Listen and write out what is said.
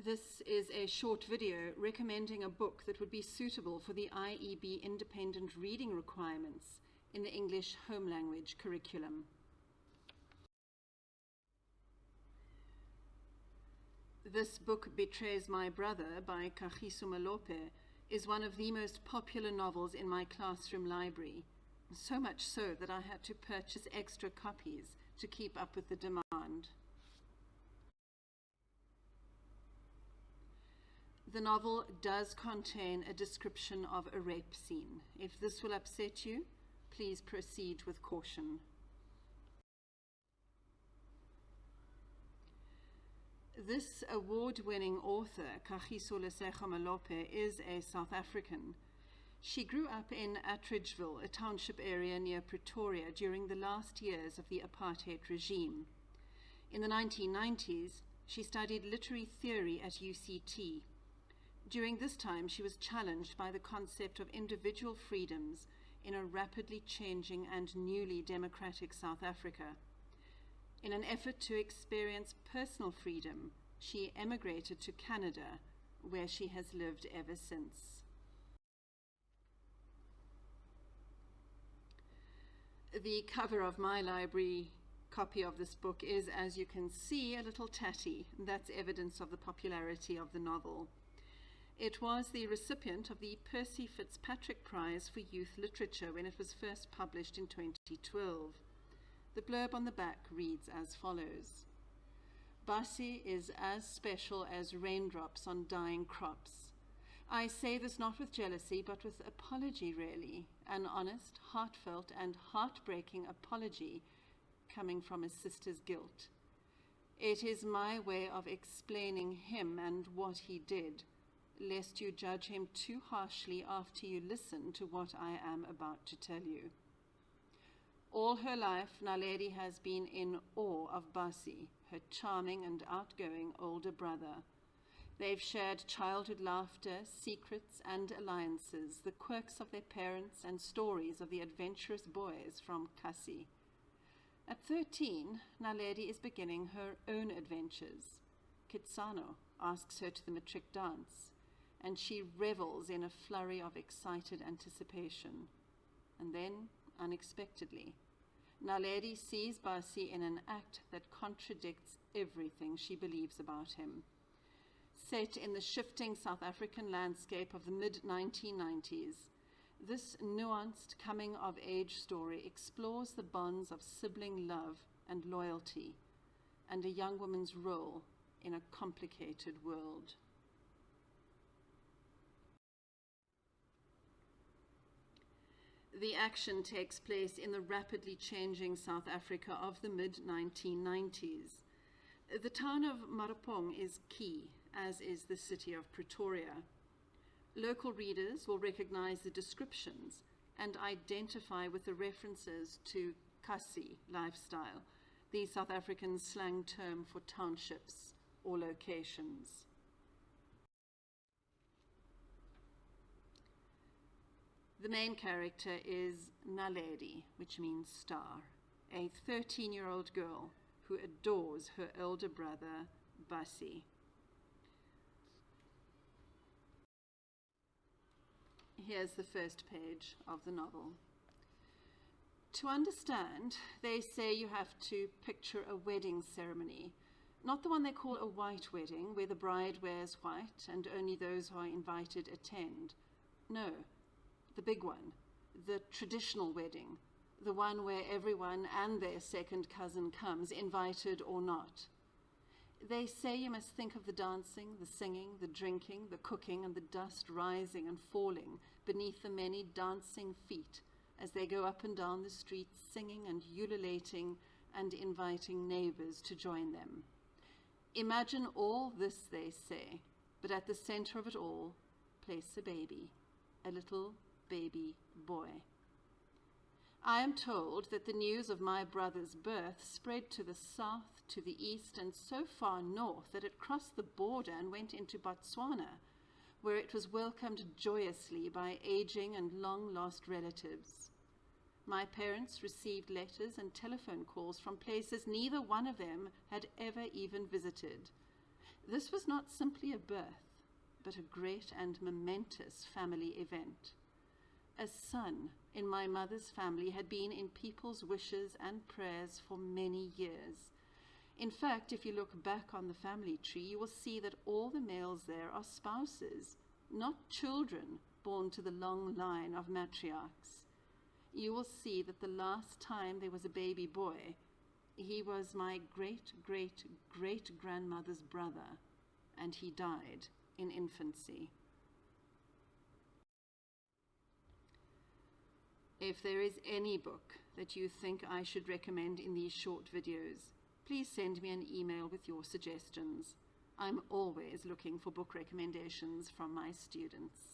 This is a short video recommending a book that would be suitable for the IEB independent reading requirements in the English home language curriculum. This book, Betrays My Brother by Kagiso Molope, is one of the most popular novels in my classroom library, so much so that I had to purchase extra copies to keep up with the demand. The novel does contain a description of a rape scene. If this will upset you, please proceed with caution. This award-winning author, Kagiso Lesego Molope, is a South African. She grew up in Attridgeville, a township area near Pretoria, during the last years of the apartheid regime. In the 1990s, she studied literary theory at UCT. During this time, she was challenged by the concept of individual freedoms in a rapidly changing and newly democratic South Africa. In an effort to experience personal freedom, she emigrated to Canada, where she has lived ever since. The cover of my library copy of this book is, as you can see, a little tatty. That's evidence of the popularity of the novel. It was the recipient of the Percy Fitzpatrick Prize for Youth Literature when it was first published in 2012. The blurb on the back reads as follows: Basi is as special as raindrops on dying crops. I say this not with jealousy, but with apology, really. An honest, heartfelt, and heartbreaking apology coming from a sister's guilt. It is my way of explaining him and what he did, lest you judge him too harshly after you listen to what I am about to tell you. All her life, Naledi has been in awe of Basi, her charming and outgoing older brother. They've shared childhood laughter, secrets and alliances, the quirks of their parents and stories of the adventurous boys from Kasi. At 13, Naledi is beginning her own adventures. Kitsano asks her to the matric dance, and she revels in a flurry of excited anticipation. And then, unexpectedly, Naledi sees Basi in an act that contradicts everything she believes about him. Set in the shifting South African landscape of the mid-1990s, this nuanced coming-of-age story explores the bonds of sibling love and loyalty, and a young woman's role in a complicated world. The action takes place in the rapidly changing South Africa of the mid-1990s. The town of Marapong is key, as is the city of Pretoria. Local readers will recognize the descriptions and identify with the references to Kasi lifestyle, the South African slang term for townships or locations. The main character is Naledi, which means star, a 13-year-old girl who adores her elder brother, Basi. Here's the first page of the novel. To understand, they say you have to picture a wedding ceremony, not the one they call a white wedding, where the bride wears white and only those who are invited attend. No, the big one, the traditional wedding, the one where everyone and their second cousin comes, invited or not. They say you must think of the dancing, the singing, the drinking, the cooking, and the dust rising and falling beneath the many dancing feet as they go up and down the streets singing and ululating and inviting neighbors to join them. Imagine all this, they say, but at the center of it all, place a baby, a little baby boy. I am told that the news of my brother's birth spread to the south, to the east, and so far north that it crossed the border and went into Botswana, where it was welcomed joyously by aging and long-lost relatives. My parents received letters and telephone calls from places neither one of them had ever even visited. This was not simply a birth, but a great and momentous family event. A son in my mother's family had been in people's wishes and prayers for many years. In fact, if you look back on the family tree, you will see that all the males there are spouses, not children born to the long line of matriarchs. You will see that the last time there was a baby boy, he was my great-great-great-grandmother's brother, and he died in infancy. If there is any book that you think I should recommend in these short videos, please send me an email with your suggestions. I'm always looking for book recommendations from my students.